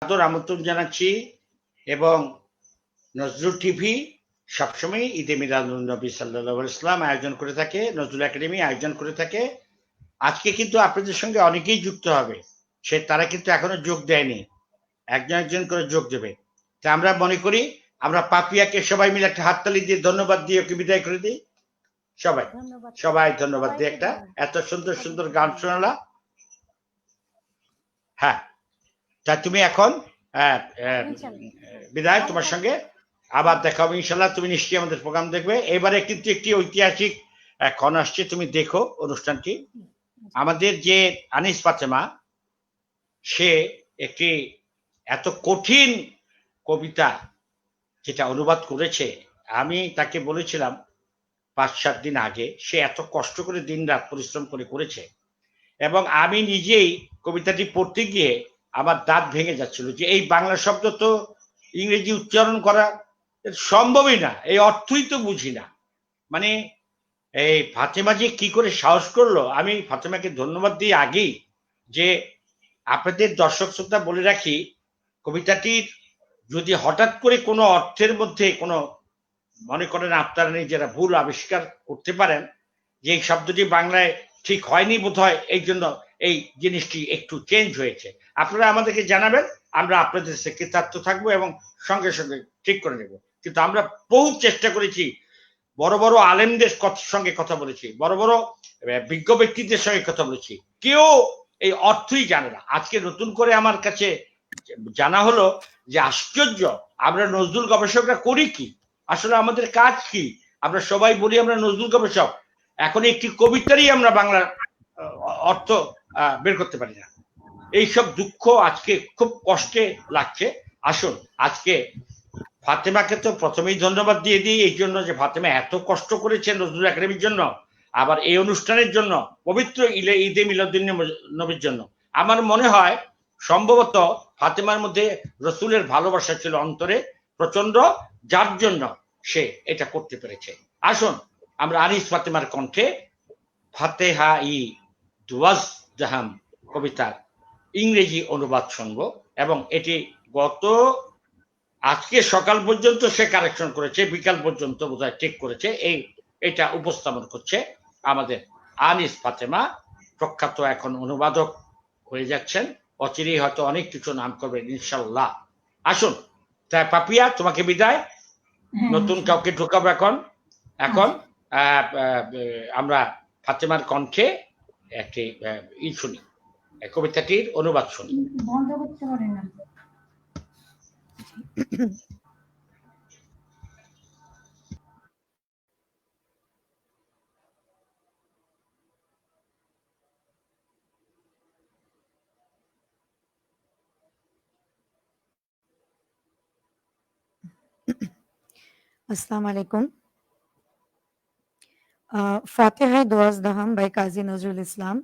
আদর আমন্ত্রণ জানাচ্ছি এবং নজরুল টিভি সবসময় ঈদে মিলাদুন্নবী সাল্লাল্লাহু আলাইহি ওয়াসাল্লাম আয়োজন করে থাকে, নজরুল একাডেমি আয়োজন করে থাকে। আজকে কিন্তু আপনাদের সঙ্গে অনেকেই যুক্ত হবে, তারা কিন্তু এখনো যোগ দেয়নি, একজন একজন করে যোগ দেবে। তা আমরা মনে করি আমরা পাপিয়াকে সবাই মিলে একটা হাততালি দিয়ে ধন্যবাদ দিয়ে ওকে বিদায় করে দিই। সবাই সবাই ধন্যবাদ দিয়ে একটা এত সুন্দর সুন্দর গান শোনালা। হ্যাঁ, তা তুমি এখন বিদায়, তোমার সঙ্গে আবার দেখা হবে ইনশাল্লাহ। তুমি নিশ্চয়ই আমাদের প্রোগ্রাম দেখবে। এবারে কিন্তু একটি ঐতিহাসিক ক্ষণ আসছে, তুমি দেখো অনুষ্ঠানটি। আমাদের যে আনিস ফাতেমা, সে একটি এত কঠিন কবিতা যেটা অনুবাদ করেছে, আমি তাকে বলেছিলাম 5-7 দিন আগে, সে এত কষ্ট করে দিন রাত পরিশ্রম করে করেছে এবং আমি নিজেই কবিতাটি পড়তে গিয়ে আমার দাঁত ভেঙে যাচ্ছিল যে এই বাংলা শব্দ তো ইংরেজি উচ্চারণ করা সম্ভবই না, এই অর্থই তো বুঝি না। মানে এই ফাতেমা যে কি করে সাহস করলো, আমি ফাতেমাকে ধন্যবাদ দিই আগেই। যে আপনাদের দর্শক শ্রোতা বলে রাখি, কবিতাটির যদি হঠাৎ করে কোনো অর্থের মধ্যে কোনো মনে করেন আপনারা নিজেরা ভুল আবিষ্কার করতে পারেন যে এই শব্দটি বাংলায় ঠিক হয়নি বোধ হয়, এই জন্য এই জিনিসটি একটু চেঞ্জ হয়েছে, আপনারা আমাদেরকে জানাবেন, আমরা আপনাদের সে কৃতার্থ থাকবো এবং সঙ্গে সঙ্গে ঠিক করে নেব। কিন্তু আমরা বহু চেষ্টা করেছি, বড় বড় আলেমদের সঙ্গে কথা বলেছি, বড় বড় বিজ্ঞ ব্যক্তিদের সঙ্গে কথা বলেছি, কেউ এই অর্থই জানে না। আজকে নতুন করে আমার কাছে জানা হলো যে আশ্চর্য, আমরা নজরুল গবেষকরা করি কি, আসলে আমাদের কাজ কি? আমরা সবাই বলি আমরা নজরুল গবেষক, এখন একটি কবিতারই আমরা বাংলা অর্থ বের করতে পারি না। এইসব দুঃখ আজকে খুব কষ্টে লাগছে। আসুন আজকে ফাতেমাকে তো প্রথমেই ধন্যবাদ দিয়ে দিই এই জন্য যে ফাতেমা এত কষ্ট করেছে নজরুল একাডেমির জন্য, আবার এই অনুষ্ঠানের জন্য, পবিত্র ঈদে মিলাদুন নবীর জন্য। আমার মনে হয় সম্ভবত ফাতেমার মধ্যে রসুলের ভালোবাসা ছিল অন্তরে প্রচন্ড, যার জন্য সে এটা করতে পেরেছে। আসুন আমরা আনিস ফাতেমার কণ্ঠে ফাতেহা ই দোয়াজ দাহাম কবিতার ইংরেজি অনুবাদ শুনব এবং এটি গত আজকে সকাল পর্যন্ত সে কারেকশন করেছে, বিকাল পর্যন্ত বোধহয় ঠিক করেছে। এটা উপস্থাপন করছে আমাদের আনিস ফাতেমা, প্রখ্যাত এখন অনুবাদক হয়ে যাচ্ছেন, অচিরেই হয়তো অনেক কিছু নাম করবেন ইনশাল্লাহ। আসুন, তাই পাপিয়া তোমাকে বিদায়, নতুন কাউকে ঢোকাবো এখন। এখন আমরা ফাতেমার কণ্ঠে একটি শুনি, কবিতাটির অনুবাদ শুনি। বন্ধ করতে পারে না। Assalamu alaikum. Fatiha দোয়াজ Daham by Kazi Nazrul Islam.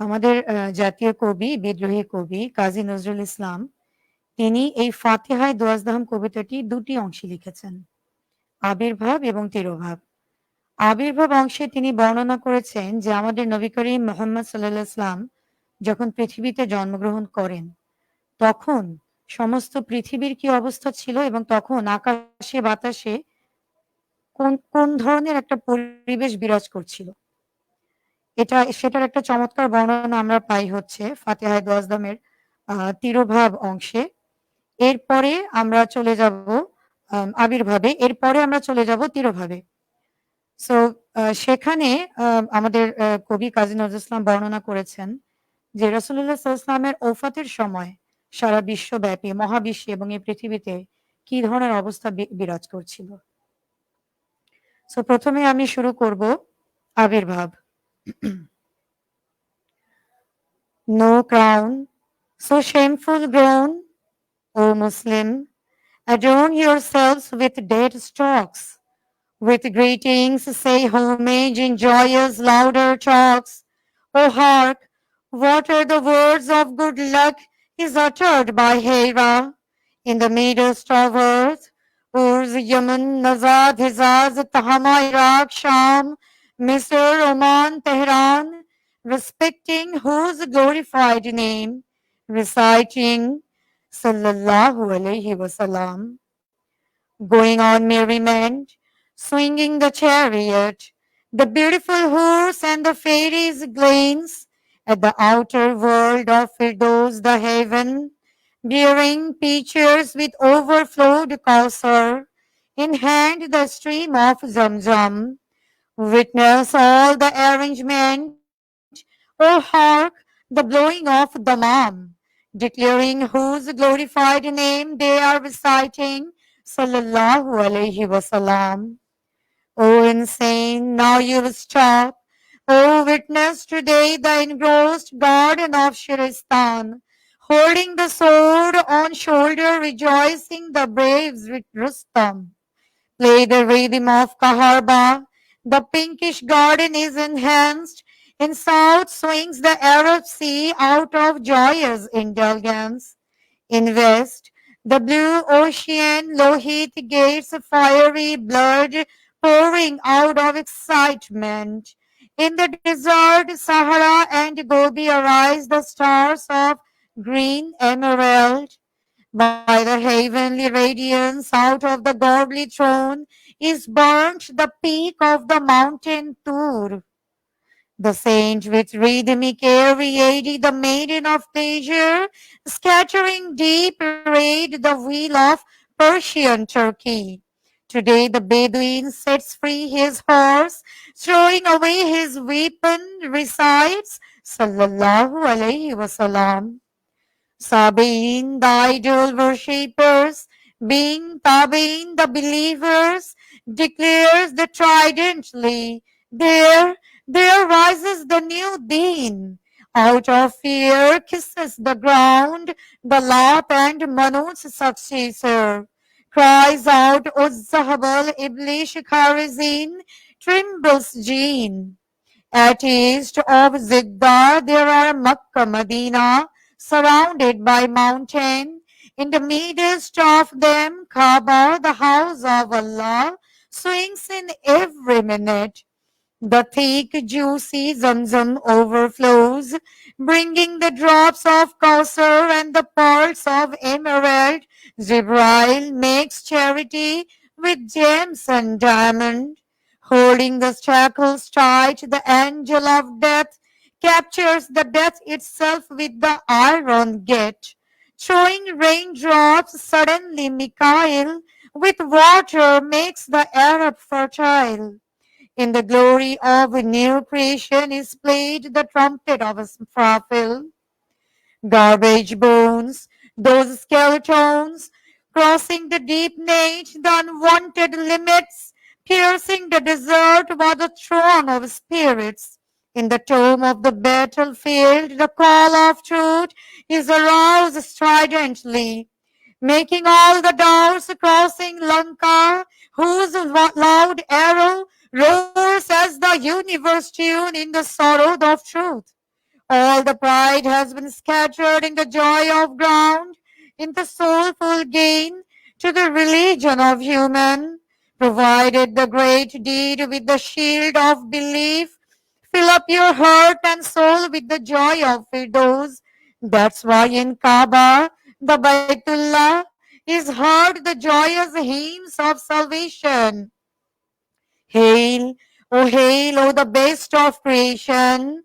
আমাদের জাতীয় কবি, বিদ্রোহী কবি কাজী নজরুল ইসলাম, তিনি এই ফাতেহায় দোয়াজ দাহাম কবিতাটি দুটি অংশে লিখেছেন, আবির্ভাব এবং তিরোভাব। আবির্ভাব অংশে তিনি বর্ণনা করেছেন যে আমাদের নবী করিম মুহাম্মদ সাল্লাল্লাহু আলাইহি ওয়াসাল্লাম যখন পৃথিবীতে জন্মগ্রহণ করেন তখন সমস্ত পৃথিবীর কি অবস্থা ছিল এবং তখন আকাশে বাতাসে কোন কোন ধরনের একটা পরিবেশ বিরাজ করছিল, সেটার একটা চমৎকার বর্ণনা আমরা পাই হচ্ছে ফাতেহায়ে দোয়াজ দাহামের তিরোভাব অংশে। এরপরে আমরা চলে যাব আবির্ভাবে, এরপরে আমরা চলে যাব তিরোভাবে। সো সেখানে আমাদের কবি কাজী নজরুল ইসলাম বর্ণনা করেছেন যে রাসূলুল্লাহ সাল্লাল্লাহু আলাইহি ওয়াসাল্লামের ওফাতের সময় সারা বিশ্বব্যাপী, মহাবিশ্বে এবং এই পৃথিবীতে কি ধরনের অবস্থা বিরাজ করছিল। সো প্রথমে আমি শুরু করব আবির্ভাব। No crown, so shameful grown, O Muslim, adorn yourselves with dead stalks. With greetings say homage in joyous louder talks. Oh hark, what are the words of good luck is uttered by Hera in the midst of earth. Urz, Yemen, Nazad, Hizaz, Tahama, Iraq, Sham, Misr, Oman, Tehran, respecting whose glorified name, reciting sallallahu alaihi wasallam. Going on merriment, swinging the chariot, the beautiful horse and the fairies glance at the outer world of Firdaus, the heaven, bearing pitchers with overflowed Kausar, in hand the stream of Zamzam. Witness all the arrangement, or hark the blowing of Damam, declaring whose glorified name they are reciting, Sallallahu Alaihi Wasallam. O insane, now you stop. O witness today the engrossed garden of Shiristan, holding the sword on shoulder, rejoicing the braves with Rustam. Play the rhythm of Kaharba. The pinkish garden is enhanced. In south swings the Arab Sea out of joyous indulgence. In west, the blue ocean Lohit gates fiery blood pouring out of excitement. In the desert Sahara and Gobi arise the stars of green emerald. By the heavenly radiance out of the godly throne is burnt the peak of the mountain Tur. The saint with rhythmic air aided the maiden of pleasure, scattering deep raid the wheel of Persian Turkey. Today the Bedouin sets free his horse, throwing away his weapon, recites, Sallallahu Alaihi Wasallam. Sabain, the idol worshippers, being Tabain, the believers, declares the tridently, there rises the new deen. Out of fear kisses the ground, the Lat and Manut's successor. Cries out, O Zahabal Iblis Kharizin, trembles Jeen. At east of Zidda, there are Makkah, Medina, surrounded by mountain. In the midst of them, Kaaba, the house of Allah, swings in every minute. The thick, juicy Zamzam overflows, bringing the drops of Kausar and the pearls of emerald. Jibrail makes charity with gems and diamond. Holding the shackles tight, the angel of death captures the death itself with the iron gate. Throwing raindrops, suddenly Mikhail with water makes the Arab fertile. In the glory of a new creation is played the trumpet of Israfil. Garbage bones, those skeletons, crossing the deep night, the unwanted limits, piercing the desert was the throne of spirits. In the tomb of the battlefield, the call of truth is aroused stridently, making all the doors crossing Lanka, whose loud arrow roars as the universe tune in the sorrow of truth. All the pride has been scattered in the joy of ground, in the soulful gain to the religion of human, provided the great deed with the shield of belief. Fill up your heart and soul with the joy of Firdaus. That's why in Kaaba, the Baitullah, is heard the joyous hymns of salvation. Hail, hail, O the best of creation!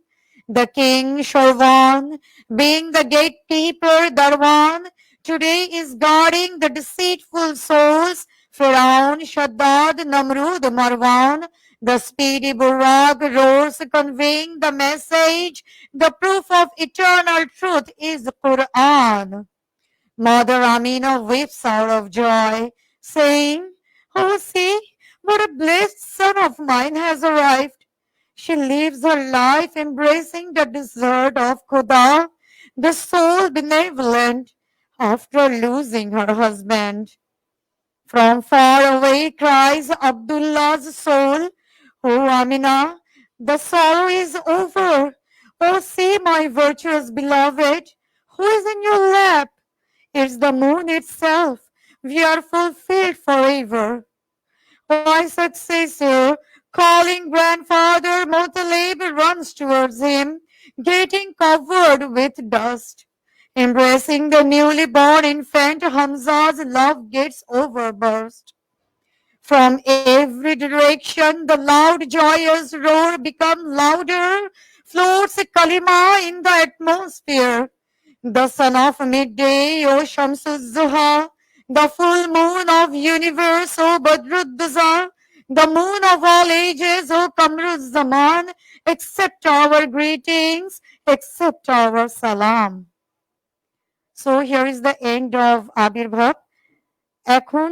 The king Shorvan, being the gatekeeper Darwan, today is guarding the deceitful souls. Firaun, Shaddad, Namrud, Marwan, the speedy Buraq roars conveying the message. The proof of eternal truth is Quran. Mother Amina weeps out of joy, saying, Oh, see, what a blessed son of mine has arrived. She lives her life embracing the desert of Khuda, the soul benevolent, after losing her husband. From far away cries Abdullah's soul, Oh, Amina, the sorrow is over. Oh, see, my virtuous beloved, who is in your lap? It's the moon itself. We are fulfilled forever. My successor, calling grandfather Motalib, runs towards him, getting covered with dust. Embracing the newly born infant, Hamza's love gets overburst. From every direction, the loud, joyous roar becomes louder, floats a kalima in the atmosphere. The son of midday, O Shamsul Zuha, the full moon of universe, O Badrudduza, the moon of all ages, O Kamruz Zaman, accept our greetings, accept our salam. So here is the end of Abirbhav. এখন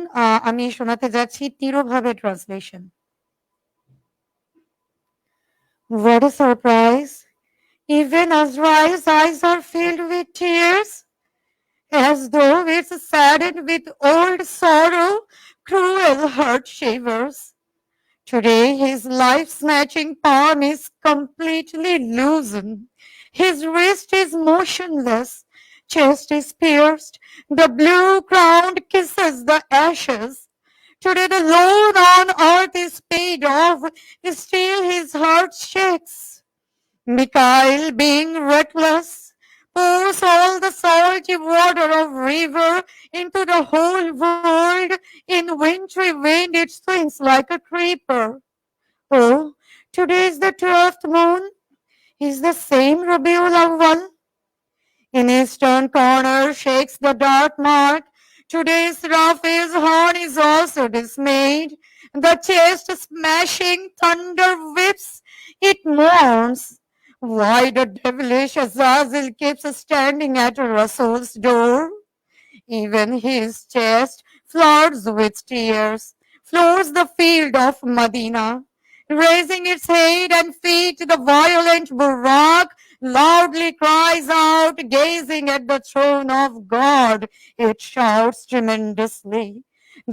আমি শোনাতে যাচ্ছি তিরোভাবে translation. What a surprise! Even Azrael's eyes are filled with tears, as though it's saddened with old sorrow, cruel heart shivers. Today his life-snatching palm is completely loosened. His wrist is motionless, chest is pierced, the blue crown kisses the ashes. Today the loan on earth is paid off, still his heart shakes. Mikhail, being reckless, pours all the salty water of river into the whole world. In wintry wind it swings like a creeper. Oh, today is the 12th moon. Is the same Rabiul Awwal? In eastern corner shakes the dark mark. Today's Raphael's horn is also dismayed. The chest smashing thunder whips, it mourns. Why the devilish Azazel keeps standing at Rasul's door? Even his chest floods with tears, floors the field of Medina. Raising its head and feet, the violent Burak loudly cries out, gazing at the throne of God. It shouts tremendously.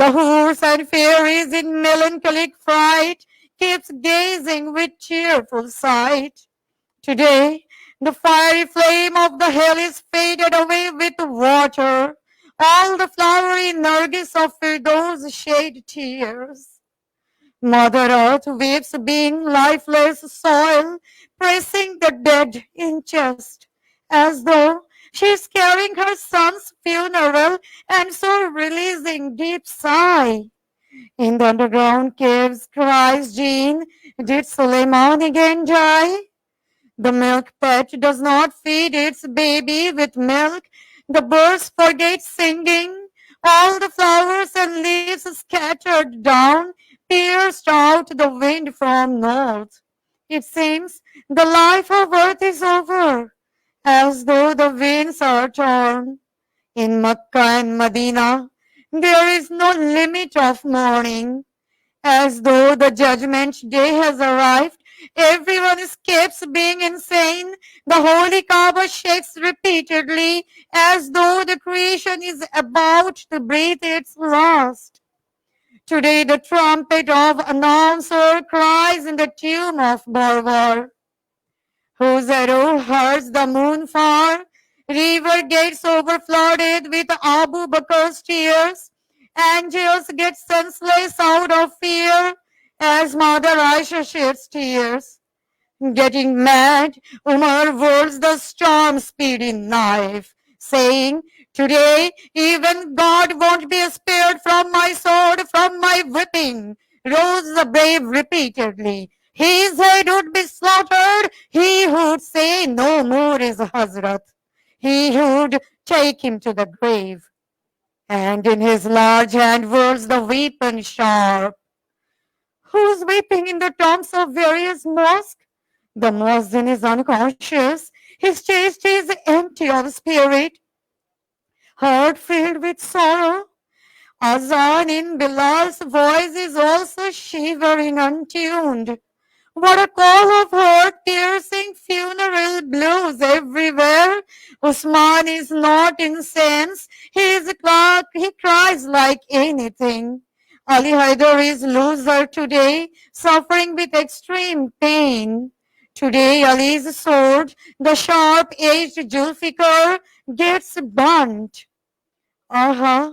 The horse and fairies in melancholic fright keeps gazing with cheerful sight. Today, the fiery flame of the hell is faded away with water. All the flowery Nargis of Firdaus shed tears. Mother Earth weeps being lifeless soil, pressing the dead in chest, as though she is carrying her son's funeral and so releasing deep sigh. In the underground caves cries Jean, did Suleiman again die? The milk patch does not feed its baby with milk. The birds forget singing. All the flowers and leaves scattered down, pierced out the wind from north. It seems the life of earth is over, as though the winds are torn. In Mecca and Medina, there is no limit of mourning. As though the judgment day has arrived, everyone escapes being insane. The holy Kaaba shakes repeatedly as though the creation is about to breathe its last. Today the trumpet of announcer cries in the tomb of Barbar, whose arrow herds the moon far. River gets overflooded with Abu Bakr's tears. Angels get senseless out of fear as Mother Aisha sheds tears. Getting mad, Umar whirls the storm-speeding knife, saying, today even God won't be spared from my sword, from my whipping. Rose the brave repeatedly. His head would be slaughtered. He who'd say no more is Hazrat. He who'd take him to the grave. And in his large hand whirls the weapon sharp. Who's weeping in the tombs of various mosques? The Muazzin is unconscious. His chest is empty of spirit, heart filled with sorrow. Azan in Bilal's voice is also shivering, untuned. What a call of heart-piercing funeral blues everywhere. Usman is not incensed. He cries like anything. Ali Haidar is loser today, suffering with extreme pain. Today Ali's sword, the sharp-edged Julfikar, gets burnt. Aha,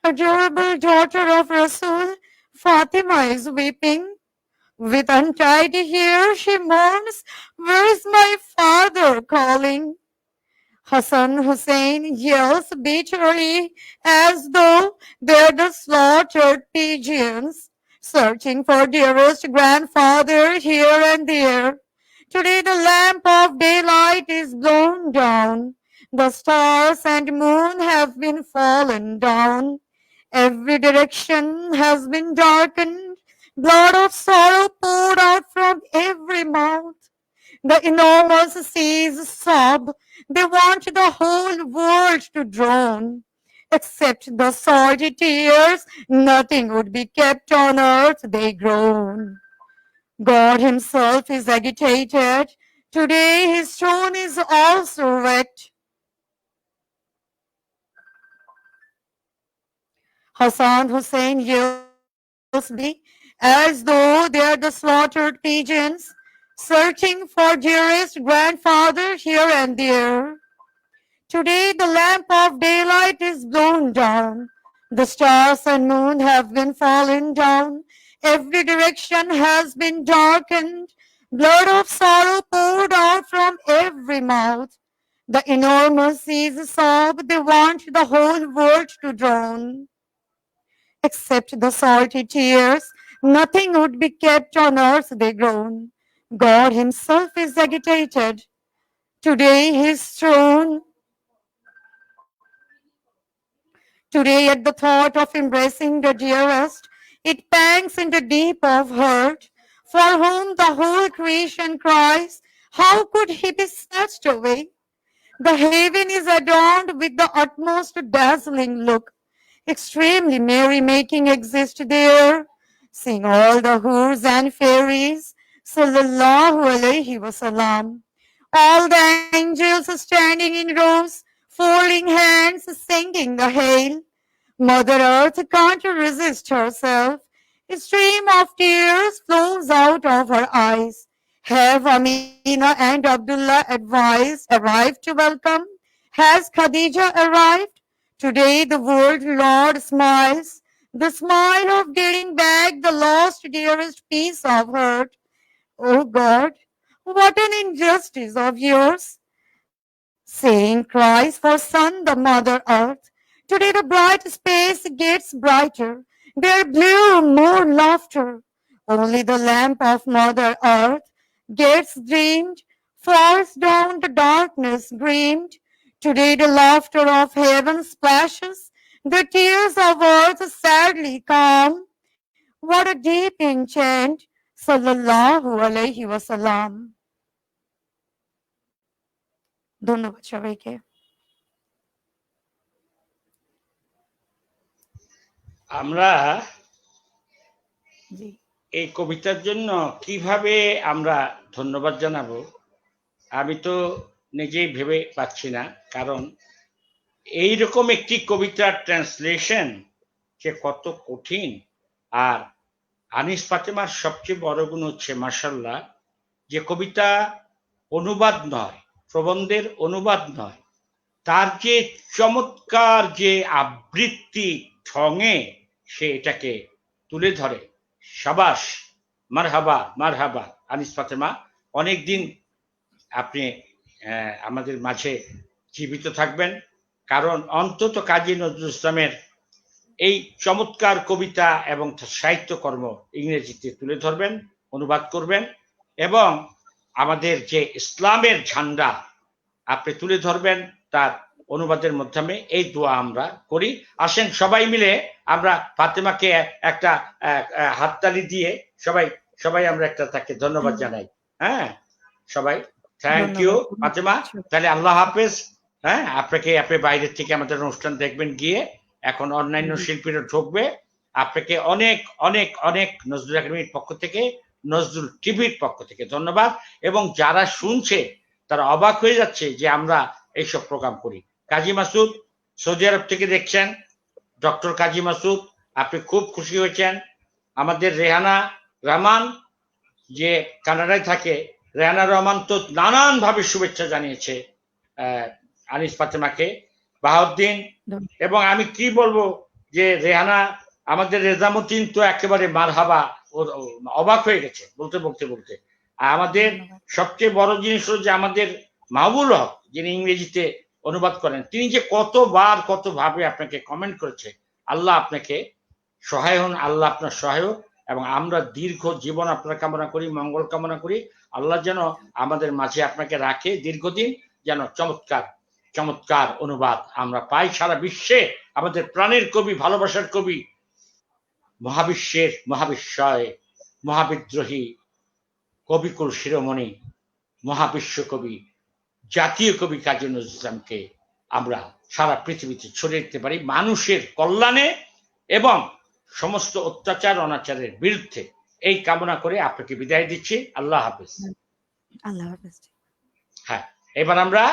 adorable daughter of Rasul, Fatima is weeping. With untidy hair, she mourns, where is my father calling? Hassan Hussein yells bitterly as though they're the slaughtered pigeons searching for dearest grandfather here and there. Today the lamp of daylight is blown down. The stars and moon have been fallen down. Every direction has been darkened. Blood of sorrow poured out from every mouth. The enormous seas sob. They want the whole world to drown. Except the salty tears, nothing would be kept on earth, they groan. God himself is agitated. Today his throne is also wet. Hassan Hussein yells as though they are the slaughtered pigeons searching for dearest grandfather here and there. Today the lamp of daylight is blown down. The stars and moon have been fallen down. Every direction has been darkened. Blood of sorrow poured out from every mouth. The enormous seas sob. They want the whole world to drown. Except the salty tears, nothing would be kept on earth, they groan. God himself is agitated. Today his throne. Today, at the thought of embracing the dearest, it pangs in the deep of hurt, for whom the whole creation cries, how could he be snatched away? The heaven is adorned with the utmost dazzling look. Extremely merry-making exists there. Sing all the hurs and fairies, sallallahu alayhi wasallam. All the angels standing in rows, folding hands, singing the hail. Mother Earth can't resist herself. A stream of tears flows out of her eyes. Have Amina and Abdullah arrived to welcome? Has Khadija arrived? Today the world Lord smiles, the smile of getting back the lost dearest piece of hurt. Oh God, what an injustice of yours! Saying cries for sun the Mother Earth. Today the bright space gets brighter. There blew more laughter. Only the lamp of Mother Earth gets dreamed, falls down the darkness gleamed. Today the laughter of heaven splashes, the tears of earth sadly calm. What a deep enchant, sallallahu alayhi wasallam. ধন্যবাদ সবাইকে। আমরা জি। এই কবিতার জন্য কিভাবে আমরা ধন্যবাদ জানাবো আমি তো নিজেই ভেবে পাচ্ছি না, কারণ এইরকম একটি কবিতার ট্রান্সলেশন যে কত কঠিন। আর আনিস ফাতেমার সবচেয়ে বড় গুণ হচ্ছে মাশাআল্লাহ, যে কবিতা অনুবাদ নয়, প্রবন্ধের অনুবাদ নয়, তার যে চমৎকার যে আবৃত্তি ঢঙে সে এটাকে তুলে ধরে। সাবাস, মারহাবা মারহাবা আনিস ফাতেমা, অনেকদিন আপনি আমাদের মাঝে জীবিত থাকবেন, কারণ অন্তত কাজী নজরুল ইসলামের এই চমৎকার কবিতা এবং সাহিত্যকর্ম ইংরেজিতে তুলে ধরবেন, অনুবাদ করবেন, এবং আমাদের যে ইসলামের ঝান্ডা আপনি তুলে ধরবেন তার অনুবাদের মাধ্যমে। এই দোয়া আমরা করি। আসেন সবাই মিলে আমরা ফাতেমাকে একটা হাততালি দিয়ে সবাই সবাই আমরা একটা তাকে ধন্যবাদ জানাই। হ্যাঁ সবাই, থ্যাংক ইউ ফাতেমা। তাহলে আল্লাহ হাফেজ। হ্যাঁ, আপনাকে আপনি বাইরের থেকে আমাদের অনুষ্ঠান দেখবেন গিয়ে, এখন অন্যান্য শিল্পীরা ঢুকবে। আপনাকে অনেক অনেক অনেক নজরুল একাডেমির পক্ষ থেকে, নজরুল টিভির পক্ষ থেকে ধন্যবাদ। এবং যারা শুনছে তারা অবাক হয়ে যাচ্ছে যে আমরা এইসব প্রোগ্রাম করি। কাজী মাসুদ সৌদি আরব থেকে দেখছেন, ডক্টর কাজী মাসুদ আপনি খুব খুশি হয়েছেন। আমাদের রেহানা রহমান যে কানাডায় থাকে, রেহানা রহমান তো নানান ভাবে শুভেচ্ছা জানিয়েছে আনিস ফাতেমাকে, বাহাউদ্দিন, এবং আমি কি বলবো যে রেহানা, আমাদের রেজামুদ্দিন তো একেবারে মারহাবা, অবাক হয়ে গেছে বলতে বলতে বলতে। আমাদের সবচেয়ে বড় জিনিস হলো যে আমাদের মাহবুল হক, যিনি ইংরেজিতে অনুবাদ করেন, তিনি যে কতবার কতভাবে আপনাকে কমেন্ট করেছে, আল্লাহ আপনাকে সহায় হন, আল্লাহ আপনার সহায়ক, এবং আমরা দীর্ঘ জীবন আপনার কামনা করি, মঙ্গল কামনা করি। আল্লাহ যেন আমাদের মাঝে আপনাকে রাখে দীর্ঘদিন, যেন চমৎকার চমৎকার অনুবাদ আমরা পাই সারা বিশ্বে। আমাদের প্রাণের কবি, ভালোবাসার কবি, মহাবিশ্বের মহাবিশ্বয় মহাবিদ্রোহী, কবিকুল শিরোমণি, মহাবিশ্ব কবি, জাতীয় কবি কাজী নজরুল ইসলামকে আমরা সারা পৃথিবীতে ছড়িয়ে দিতে পারি মানুষের কল্যাণে এবং সমস্ত অত্যাচার অনাচারের বিরুদ্ধে। এই কামনা করে আপনাকে বিদায় দিচ্ছি। আল্লাহ হাফেজ। আল্লাহ হাফেজ। হ্যাঁ, এবার আমরা